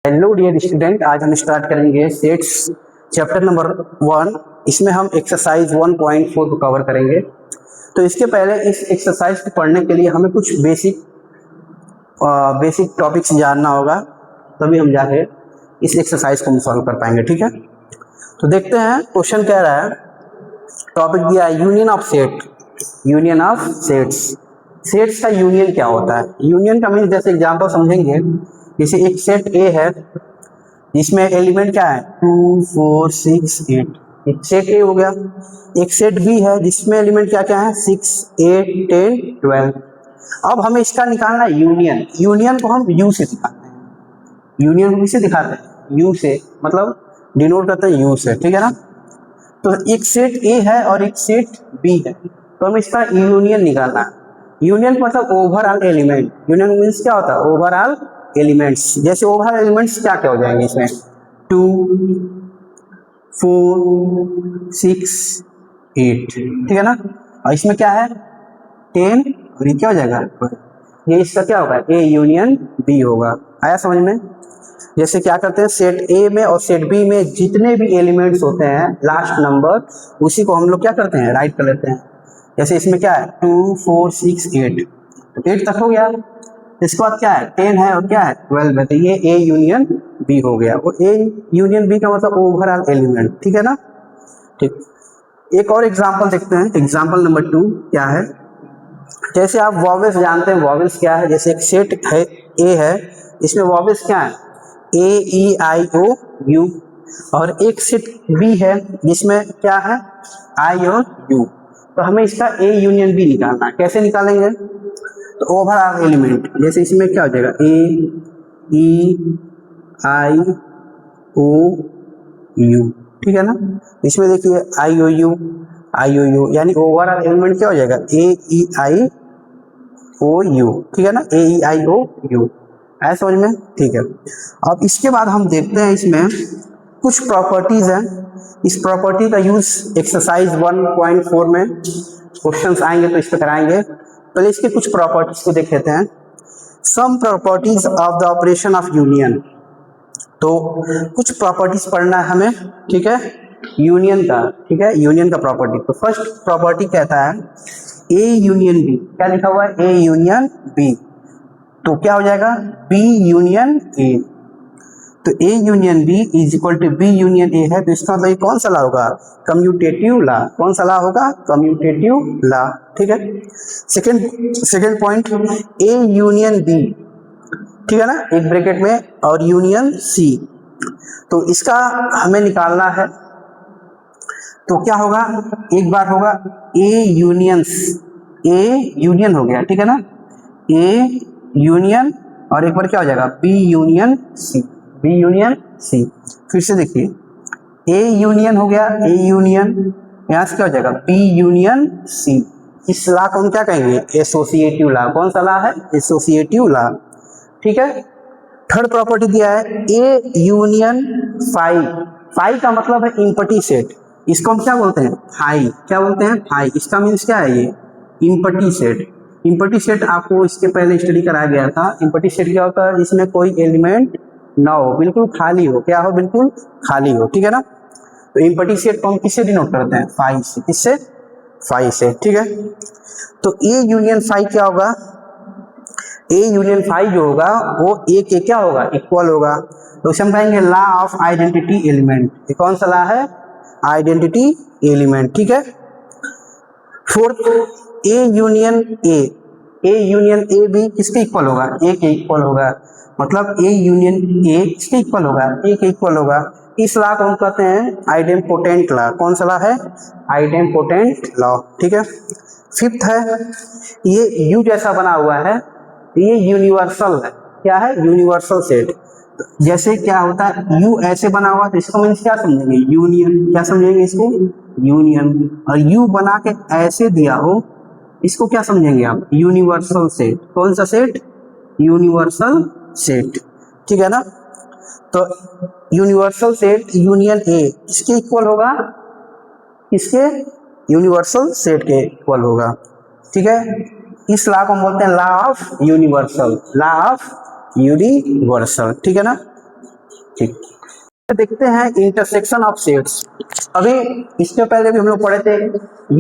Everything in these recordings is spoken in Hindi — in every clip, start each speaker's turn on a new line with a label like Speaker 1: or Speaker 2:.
Speaker 1: हेलो डियर स्टूडेंट, आज हम स्टार्ट करेंगे सेट्स चैप्टर नंबर 1। इसमें हम एक्सरसाइज 1.4 को कवर करेंगे। तो इसके पहले इस एक्सरसाइज को पढ़ने के लिए हमें कुछ बेसिक टॉपिक्स जानना होगा, तभी हम जाके इस एक्सरसाइज को हम सॉल्व कर पाएंगे। ठीक है, तो देखते हैं क्वेश्चन कह रहा है, टॉपिक दिया है union of set. Union of sets, sets का यूनियन क्या होता है? यूनियन का मीन्स जैसे एग्जांपल समझेंगे, जैसे एक सेट ए है जिसमें एलिमेंट क्या है 2 4 6 8, एक सेट ए हो गया। एक सेट बी है जिसमें एलिमेंट क्या क्या है 6 8 10 12। अब हमें इसका निकालना है यूनियन। यूनियन को हम यू से दिखाते हैं। यूनियन को किससे दिखाते हैं? यू से, मतलब डिनोट करते हैं यू से। ठीक है ना। तो एक सेट ए है और एक सेट बी है, तो हमें इसका यूनियन निकालना है। यूनियन मतलब ओवरऑल एलिमेंट। यूनियन मीन्स क्या होता है? Overall elements. जैसे ओवरऑल एलिमेंट्स क्या क्या हो जाएंगे इसमें 2 4 6 8। ठीक है ना। और इसमें क्या है 10, और ये क्या हो जाएगा, ये इसका क्या होगा ए यूनियन बी होगा। आया समझ में? जैसे क्या करते हैं, सेट ए में और सेट बी में जितने भी एलिमेंट्स होते हैं लास्ट नंबर, उसी को हम लोग क्या करते हैं, राइट कर लेते हैं। जैसे इसमें क्या है 2 4 6 8, तो 8 तक हो गया। इसके बाद क्या है 10 है और क्या है 12 है, तो ये ए यूनियन बी हो गया। वो ए यूनियन बी का मतलब ओवरऑल एलिमेंट। ठीक है ना। ठीक, एक और एग्जांपल देखते हैं। एग्जांपल नंबर 2 क्या है, जैसे आप वॉवेल्स जानते हैं। वॉवेल्स क्या है, जैसे एक सेट है ए है, इसमें वॉवेल्स क्या है ए ई आई ओ यू, और एक सेट बी है जिसमें क्या है आई और यू। तो हमें इसका ए यूनियन बी निकालना है। कैसे निकालेंगे? तो ओवरऑल एलिमेंट, जैसे इसमें क्या हो जाएगा ए ई आई ओ यू। ठीक है ना। इसमें देखिए आई ओ यू यानी ओवरऑल एलिमेंट क्या हो जाएगा ए ई आई ओ यू। ठीक है ना, ए ई आई ओ यू। है समझ में? ठीक है। अब इसके बाद हम देखते हैं, इसमें कुछ प्रॉपर्टीज हैं। इस प्रॉपर्टी का यूज एक्सरसाइज 1.4 में क्वेश्चंस आएंगे तो इस पर कराएंगे। पहले इसके कुछ प्रॉपर्टीज को देख लेते हैं। Some properties of the operation of union. तो कुछ प्रॉपर्टीज पढ़ना है हमें। ठीक है, यूनियन का। ठीक है, यूनियन का प्रॉपर्टी। तो फर्स्ट प्रॉपर्टी कहता है ए यूनियन बी। क्या लिखा हुआ है? A union B. तो क्या हो जाएगा बी यूनियन ए। तो A union B is equal to B union A है, तो इसका मतलब कौन सा ला होगा? Commutative law. कौन सा ला होगा? Commutative law. ठीक है। Second point, A union B. ठीक है ना, एक ब्रैकेट में, और यूनियन सी। तो इसका हमें निकालना है। तो क्या होगा, एक बार होगा ए यूनियन हो गया। ठीक है ना, ए यूनियन, और एक बार क्या हो जाएगा B union C. B union C. फिर से देखिए ए यूनियन हो गया, ए यूनियन, यहां से क्या हो जाएगा बी यूनियन सी। इस ला को हम क्या कहेंगे? एसोसिएटिव ला। कौन सा ला है? एसोसिएटिव ला। ठीक है। थर्ड प्रॉपर्टी दिया है ए यूनियन फाई। फाई का मतलब है इम्पटी सेट। इसको हम क्या बोलते हैं? फाई। क्या बोलते हैं? फाई। इसका मीन्स क्या है? ये इम्पटी सेट। इम्पटी सेट आपको इसके पहले स्टडी कराया गया था। इम्पटी सेट क्या होता है? जिसमें कोई एलिमेंट ना हो, बिल्कुल खाली हो। क्या हो? बिल्कुल खाली हो। ठीक है ना। तो इम्पटी सेट को हम किससे डिनोट करते हैं? फाई से। किससे? फाई से। ठीक है। तो ए यूनियन फाई क्या होगा? ए यूनियन फाई जो होगा वो ए के क्या होगा? इक्वल होगा। तो उसे हम कहेंगे ला ऑफ आइडेंटिटी एलिमेंट। ये कौन सा ला है? Identity element. ठीक है। Fourth, A union A. A union A भी किसके इक्वल होगा? ए के इक्वल होगा। मतलब ए यूनियन ए किसके इक्वल होगा? ए के इक्वल होगा। इस लॉ को हम कहते हैं आइडेम्पोटेंट लॉ। कौन सा लॉ है? Idempotent law. ठीक है। फिफ्थ है, ये यू जैसा बना हुआ है, ये यूनिवर्सल है। क्या है? Universal set. जैसे क्या होता है यू ऐसे बना हुआ, तो इसको मीन्स क्या समझेंगे? यूनियन। क्या समझेंगे इसको? यूनियन। और यू बना के ऐसे दिया हो, इसको क्या समझेंगे आप? Universal set. कौन सा सेट? Universal set. ठीक है ना। तो यूनिवर्सल सेट यूनियन ए किसके इक्वल होगा? किसके? यूनिवर्सल सेट के इक्वल होगा। ठीक है। इस लॉ को हम बोलते हैं law of universal. Law of universal. ठीक है ना। ठीक, देखते हैं इंटरसेक्शन ऑफ सेट्स। अभी इसके पहले भी हम लोग पढ़े थे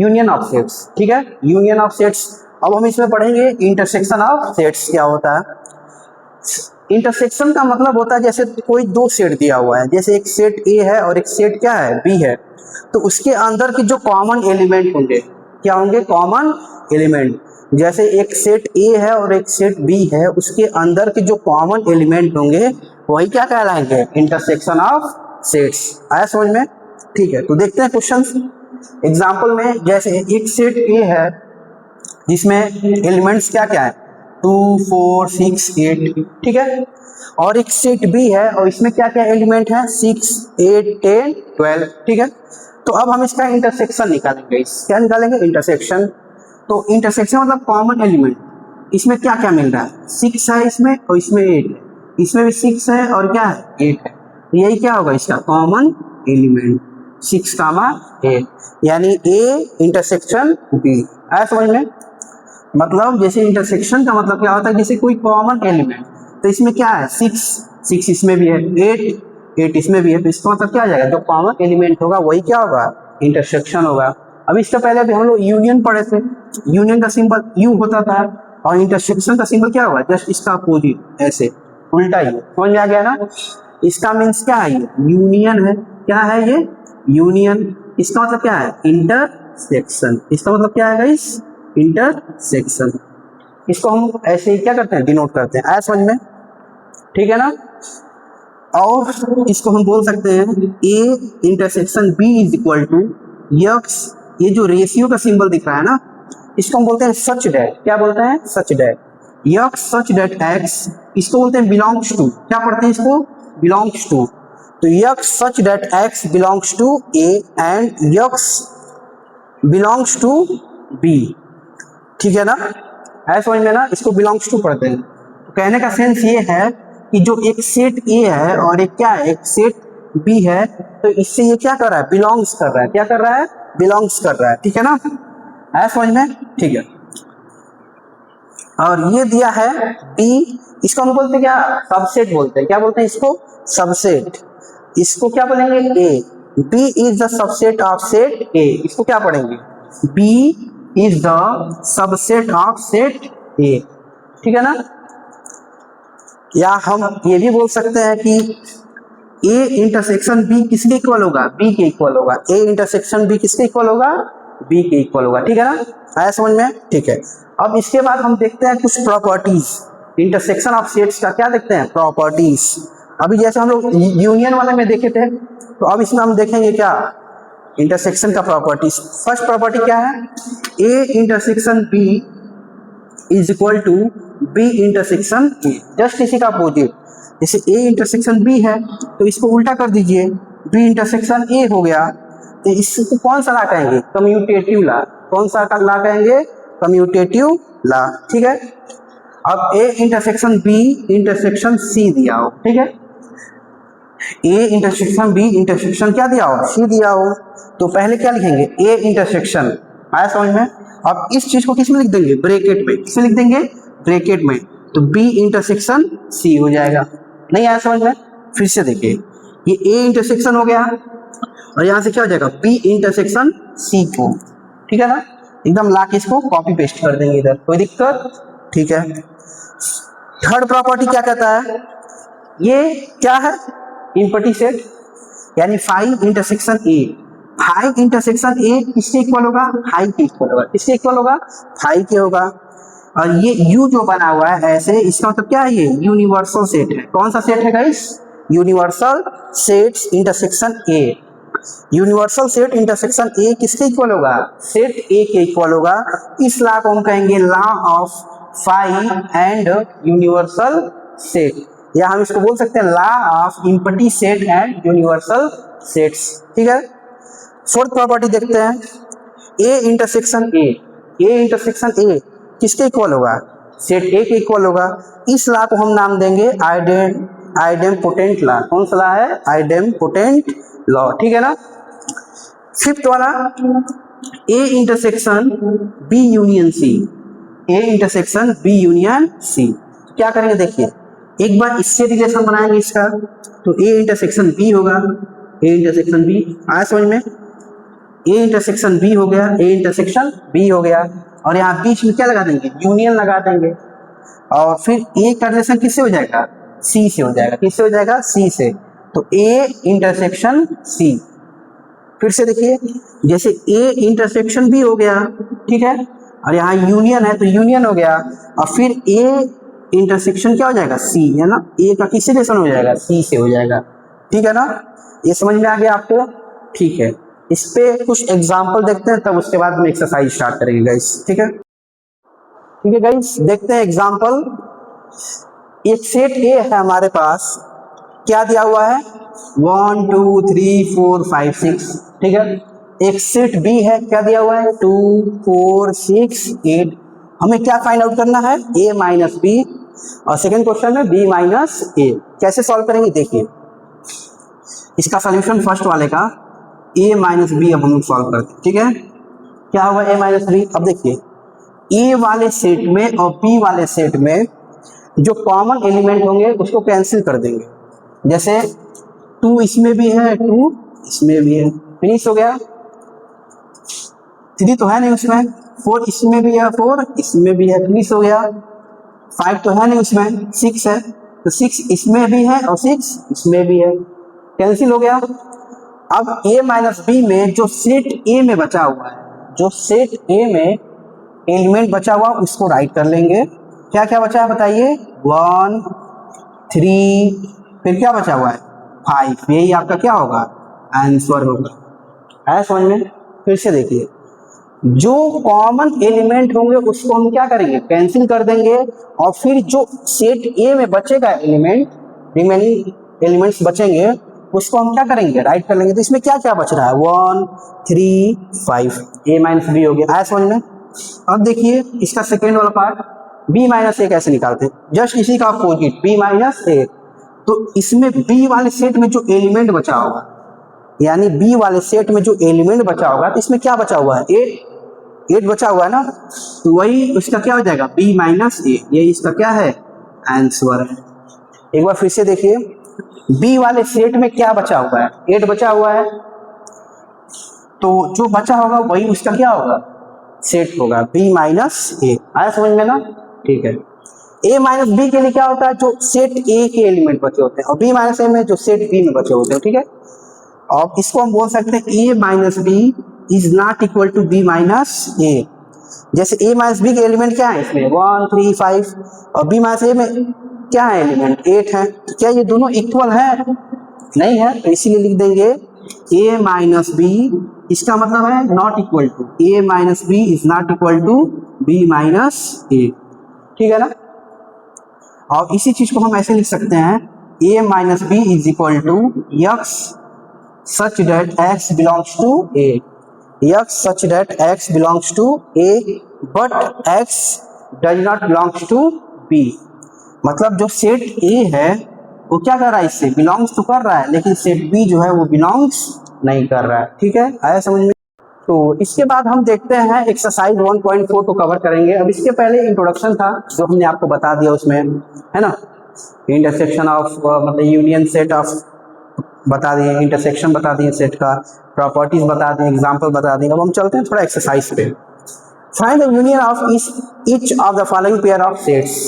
Speaker 1: यूनियन ऑफ सेट्स, ठीक है, यूनियन ऑफ सेट्स। अब हम इसमें पढ़ेंगे इंटरसेक्शन ऑफ सेट्स क्या होता है। इंटरसेक्शन का मतलब होता है जैसे कोई दो सेट दिया हुआ है, जैसे एक सेट ए है और एक सेट क्या है, बी है, तो उसके अंदर के जो कॉमन एलिमेंट होंगे क्या होंगे, कॉमन एलिमेंट। जैसे एक सेट ए है और एक सेट बी है, उसके अंदर के जो कॉमन एलिमेंट होंगे वही क्या कहलाएंगे, इंटरसेक्शन ऑफ सेट्स। आया समझ में? ठीक है, तो देखते हैं क्वेश्चंस। एग्जांपल में जैसे एक सेट ए है जिसमें एलिमेंट्स क्या क्या है, 2 4 6 8, ठीक है, और एक सेट बी है और इसमें क्या क्या एलिमेंट है, 6 8 10 12, ठीक है। तो अब हम इसका इंटरसेक्शन निकालेंगे। क्या निकालेंगे, इंटरसेक्शन। तो इंटरसेक्शन मतलब कॉमन एलिमेंट। इसमें क्या क्या मिल रहा है, 6 है इसमें और इसमें 8 है, इसमें भी 6 है और क्या है, 8 है। यही क्या होगा इसका कॉमन एलिमेंट, 6, 8, यानी ए इंटरसेक्शन बी। आया समझ में? मतलब जैसे इंटरसेक्शन का मतलब क्या होता है, जैसे कोई कॉमन एलिमेंट, तो इसमें क्या है, 6 इसमें भी है, 8 इसमें भी है, तो इसका मतलब क्या आ जाएगा, जो कॉमन एलिमेंट होगा वही क्या होगा, इंटरसेक्शन होगा। अब इसके पहले भी हम लोग यूनियन पढ़े थे, यूनियन का सिंबल यू होता था और इंटरसेक्शन का सिंबल क्या होगा, जस्ट इसका अपोजिट, ऐसे उल्टा ही। समझ में आ गया ना? इसका मीन्स क्या है, ये यूनियन है। क्या है ये, यूनियन। इसका मतलब क्या है, इंटरसेक्शन। इसका मतलब क्या है गाइस, इंटरसेक्शन। इसको हम ऐसे ही क्या करते हैं, डिनोट करते हैं। आया समझ में? ठीक है ना? और इसको हम बोल सकते हैं A intersection B is equal to x, ये जो रेशियो का सिंबल दिख रहा है ना, इसको हम बोलते हैं सच डैट। क्या बोलते हैं, such that. X such that x, इसको बोलते हैं बिलोंग्स टू। क्या पढ़ते हैं इसको, बिलोंग्स टू। तो x such that x belongs to A and x belongs to B. ठीक है ना? है समझ में ना? इसको बिलोंग्स टू पढ़ते हैं। तो कहने का सेंस ये है कि जो एक सेट ए है और एक क्या है, एक सेट बी है, तो इससे ये क्या कर रहा है, बिलोंग्स कर रहा है। क्या कर रहा है, बिलोंग्स कर रहा है। ठीक है ना? है समझ में? ठीक है। और ये दिया है बी, इसको हम बोलते हैं क्या, सबसेट बोलते हैं। क्या बोलते हैं इसको, सबसेट। इसको क्या बोलेंगे, A. B is the subset of set A. इसको क्या पढ़ेंगे, B is the subset of set A. ठीक है ना? या हम ये भी बोल सकते हैं कि ए इंटरसेक्शन बी किसके इक्वल होगा, बी के इक्वल होगा। ए इंटरसेक्शन बी किसके इक्वल होगा, बी के इक्वल होगा। ठीक है ना? आया समझ में? ठीक है। अब इसके बाद हम देखते हैं कुछ प्रॉपर्टीज इंटरसेक्शन ऑफ सेट्स का। क्या देखते हैं, प्रॉपर्टीज। अभी जैसे हम लोग यूनियन वाले में देखे थे, तो अब इसमें हम देखेंगे क्या, इंटरसेक्शन का प्रॉपर्टीज। फर्स्ट प्रॉपर्टी क्या है, A intersection B is equal to B intersection A. Just इसी का अपोजिट। जैसे ए इंटरसेक्शन बी है तो इसको उल्टा कर दीजिए, बी इंटरसेक्शन ए हो गया, तो इसको कौन सा ला कहेंगे, कम्यूटेटिव ला। कौन सा ला कहेंगे, कम्यूटेटिव ला। ठीक है। अब A intersection B intersection C दिया हो, ठीक है, ए इंटरसेक्शन बी इंटरसेक्शन क्या दिया हो, सी दिया हो, तो पहले क्या लिखेंगे, ए इंटरसेक्शन। आया समझ में? अब इस चीज को किसमें लिख देंगे, ब्रैकेट में। किसमें लिख देंगे, ब्रैकेट में। तो बी इंटरसेक्शन सी हो जाएगा। नहीं आया समझ में? फिर से देखिए, ये ए इंटरसेक्शन हो गया और यहां से क्या हो जाएगा, बी इंटरसेक्शन सी को। ठीक है ना? एकदम ला के इसको कॉपी पेस्ट कर देंगे इधर, कोई दिक्कत? ठीक है। थर्ड प्रॉपर्टी क्या कहता है, ये क्या है, इम्पटी सेट, यानी five intersection A. Five intersection A किसके इक्वल होगा, फाइव के इक्वल होगा। किसके इक्वल होगा, फाइव के होगा। और ये यू जो बना हुआ है ऐसे, इसका मतलब क्या है, ये यूनिवर्सल सेट है। कौन सा सेट है guys, universal set intersection A. Universal set intersection A किसके इक्वल होगा, सेट ए के इक्वल होगा। इस लॉ को हम कहेंगे law of five and universal set, या हम इसको बोल सकते हैं law of empty set and universal sets. ठीक है। फोर्थ प्रॉपर्टी देखते हैं, A intersection A. A intersection A किसके इक्वल होगा, सेट ए के इक्वल होगा। इस लॉ को हम नाम देंगे आइडेम्पोटेंट लॉ। कौन सा लॉ है, आइडेम्पोटेंट लॉ। ठीक है ना? फिफ्थ वाला, A intersection B union C. A intersection B union C क्या करेंगे, देखिए एक बार इससे रिलेशन बनाएंगे इसका, तो ए इंटरसेक्शन बी होगा, ए इंटरसेक्शन बी। आया समझ में? ए इंटरसेक्शन बी हो गया, ए इंटरसेक्शन बी हो गया, और यहाँ बीच में क्या लगा देंगे, यूनियन लगा देंगे, और फिर ए का रिलेशन किससे हो जाएगा, सी से हो जाएगा। किससे हो जाएगा, सी से। तो ए इंटरसेक्शन सी। फिर से देखिए, जैसे ए इंटरसेक्शन बी हो गया, ठीक है, और यहाँ यूनियन है तो यूनियन हो गया, और फिर ए इंटरसेक्शन क्या हो जाएगा, सी, है ना। ए का किससे रिलेशन हो जाएगा, सी से हो जाएगा। ठीक है ना, ये समझ में आ गया आपको? ठीक है, इस पे कुछ एग्जाम्पल देखते हैं, तब उसके बाद हम एक्सरसाइज स्टार्ट करेंगे गाइस। ठीक है, ठीक है गाइस, देखते हैं एग्जाम्पल। एक सेट ए है हमारे पास, क्या दिया हुआ है, 1 2 3 4 5 6, ठीक है। एक सेट बी है, क्या दिया हुआ है, 2 4 6 8। हमें क्या फाइंड आउट करना है, a माइनस बी, और सेकेंड क्वेश्चन में b माइनस ए। कैसे सॉल्व करेंगे, देखिए इसका सॉल्यूशन फर्स्ट वाले का a माइनस बी अब हम सॉल्व करते हैं। ठीक है, क्या होगा a माइनस बी। अब देखिए a वाले सेट में और b वाले सेट में जो कॉमन एलिमेंट होंगे उसको कैंसिल कर देंगे। जैसे 2 इसमें भी है, 2 इसमें भी है, फिनिश हो गया। 3 तो है नहीं उसमें, 4 इसमें भी है, 4 इसमें भी है, फिनिश हो गया। 5 तो है नहीं उसमें, 6 है, तो 6 इसमें भी है और 6 इसमें भी है, कैंसिल हो गया। अब a माइनस बी में जो सेट a में बचा हुआ है, जो सेट a में एलिमेंट बचा हुआ उसको राइट कर लेंगे। क्या क्या बचा है बताइए, 1 3, फिर क्या बचा हुआ है, 5। यही आपका क्या होगा, आंसर होगा। है समझ में? फिर से देखिए, जो कॉमन एलिमेंट होंगे उसको हम क्या करेंगे, कैंसिल कर देंगे, और फिर जो सेट ए में बचेगा एलिमेंट, रिमेनिंग एलिमेंट्स बचेंगे, उसको हम क्या करेंगे, राइट कर लेंगे। तो इसमें क्या क्या बच रहा है, 1 3 5, ए माइनस बी हो गया। आया समझ में? अब देखिए इसका सेकेंड वाला पार्ट, b माइनस ए कैसे निकालते हैं, जस्ट इसी का अपोजिट, b माइनस ए। तो इसमें b वाले सेट में जो एलिमेंट बचा होगा, यानी b वाले सेट में जो एलिमेंट बचा होगा, तो इसमें क्या बचा हुआ है, 8 बचा हुआ है ना, तो वही उसका क्या हो जाएगा, b माइनस ए। ये इसका क्या है, आंसर है। एक बार फिर से देखिए, b वाले सेट में क्या बचा हुआ है, 8 बचा हुआ है, तो जो बचा होगा वही उसका क्या होगा, सेट होगा, b माइनस ए। आया समझ में ना? ठीक है, a माइनस बी के लिए क्या होता है, जो सेट a के एलिमेंट बचे होते हैं, और b माइनस ए में जो सेट b में बचे होते हैं। ठीक है, और इसको हम बोल सकते हैं a minus B is not equal to b minus A. जैसे a माइनस बी के एलिमेंट क्या है इसमें, 1 3 5, और b माइनस ए में क्या है एलिमेंट, 8 है। तो क्या ये दोनों इक्वल है, नहीं है, तो इसीलिए लिख देंगे a माइनस बी, इसका मतलब है not equal to, a minus B is not equal to b minus A. ठीक है ना, और इसी चीज को हम ऐसे लिख सकते हैं, a minus B is equal to x such that x belongs to a, x such that x belongs to a but x does not belongs to b। मतलब जो सेट a है वो क्या कर रहा है, इससे बिलोंग्स तो कर रहा है, लेकिन सेट b जो है वो बिलोंग्स नहीं कर रहा है। ठीक है, आया समझ में? तो इसके बाद हम देखते हैं एक्सरसाइज 1.4 को कवर करेंगे। अब इसके पहले इंट्रोडक्शन था जो हमने आपको बता दिया उसमें, है ना, इंटरसेक्शन ऑफ मतलब यूनियन सेट ऑफ बता दिए, इंटरसेक्शन बता दिए, सेट का प्रॉपर्टीज बता दिए, एग्जांपल बता दिए। अब हम चलते हैं थोड़ा एक्सरसाइज पे। Find the union of each of the following pair of sets.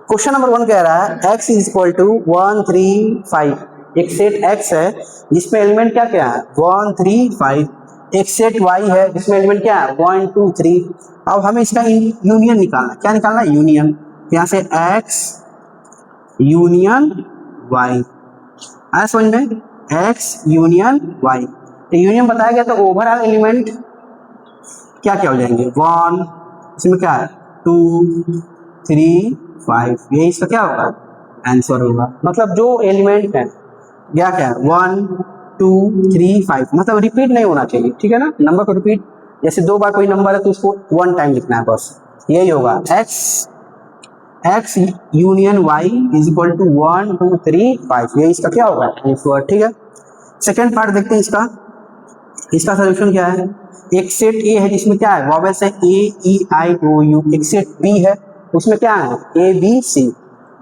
Speaker 1: Question number 1 कह रहा है x इज इक्वल टू 1 3 5। एक सेट x है जिसमें एलिमेंट क्या क्या है, 1 3 5। एक सेट y है जिसमें एलिमेंट क्या है, 1 2 3। अब हमें इसका यूनियन निकालना है। क्या निकालना है, यूनियन। यहाँ से x यूनियन y। आया समझ में, x यूनियन y। तो यूनियन बताया गया तो ओवरऑल एलिमेंट क्या क्या हो जाएंगे, 1, इसमें क्या है 2 3 5, ये इसका क्या होगा, आंसर होगा। मतलब जो एलिमेंट है क्या क्या है, 1 2 3 5, मतलब रिपीट नहीं होना चाहिए। ठीक है ना, नंबर को रिपीट, जैसे 2 बार कोई नंबर है तो उसको 1 टाइम लिखना है बस, यही होगा। x union y is equal to 1 2 3 5, ये इसका क्या होगा, आंसर। ठीक है, सेकेंड पार्ट देखते हैं इसका सोल्यूशन क्या है। एक सेट ए है जिसमें क्या है, वॉवेल्स है ए ई आई ओ यू। एक सेट बी है उसमें क्या है, ए बी सी।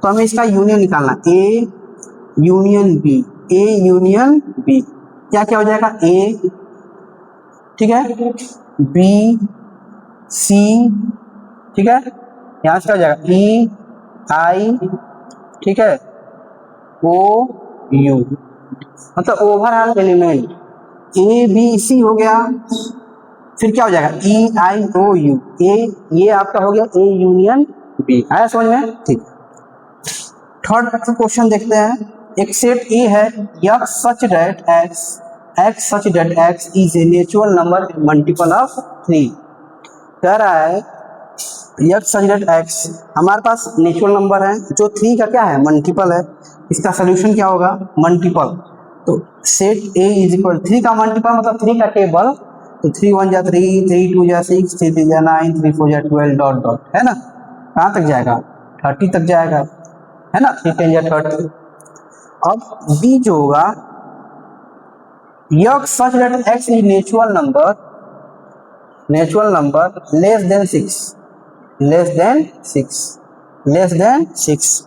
Speaker 1: तो हमें इसका यूनियन निकालना, A union B, A union B, क्या क्या हो जाएगा, ए, ठीक है, बी, सी, ठीक है, यहां से क्या हो जाएगा, ई, आई, ठीक है, ओ, यू, मतलब overall element A B C हो गया, फिर क्या हो जाएगा, ई आई ओ यू, ए, ये आपका हो गया ए यूनियन बी। आया समझ में? ठीक। थर्ड क्वेश्चन देखते हैं। एक सेट ए है, x such that x such that x is a natural number multiple of 3। कह रहा है एक्स सच दैट एक्स, हमारे पास नेचुरल नंबर है जो 3 का क्या है, मल्टीपल है। इसका सोल्यूशन क्या होगा, मल्टीपल। तो सेट ए इज इक्वल 3 का मल्टीपल मतलब 3 का टेबल, तो 3 1 जा 3, 3 2 जा 6, 3 3 जा 9, 3 4 जा 12 डॉट डॉट, है ना, कहाँ तक जाएगा, 30 तक जाएगा, है ना, 3 10 जा 30। अब बी जो होगा, x such that x is natural number less than 6, less than 6।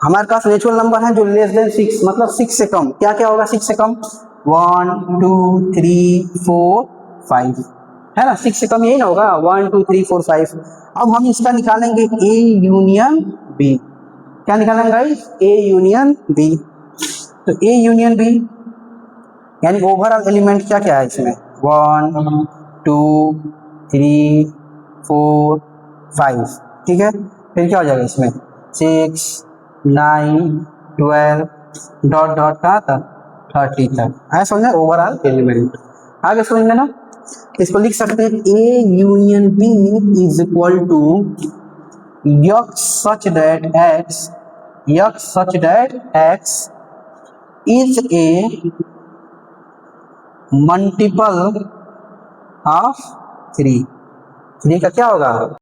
Speaker 1: हमारे पास नेचुरल नंबर है जो लेस देन 6 मतलब 6 से कम, क्या क्या होगा 6 से कम, 1 2 3 4 5, है ना, 6 से कम यही ना होगा, 1 2 3 4 5। अब हम इसका निकालेंगे ए यूनियन बी, क्या निकालेंगे गाइस, ए यूनियन बी। तो ए यूनियन बी यानी ओवरऑल एलिमेंट क्या क्या है इसमें, 1 2 3 4 5, ठीक है, फिर क्या हो जाएगा इसमें 6 9 12 डॉट डॉट कहाँ तक, 30 तक। है समझे, ओवरऑल एलिमेंट। आगे समझ में ना, इसको लिख सकते हैं A union B is equal to x such that x is a multiple of 3। 3 का क्या होगा,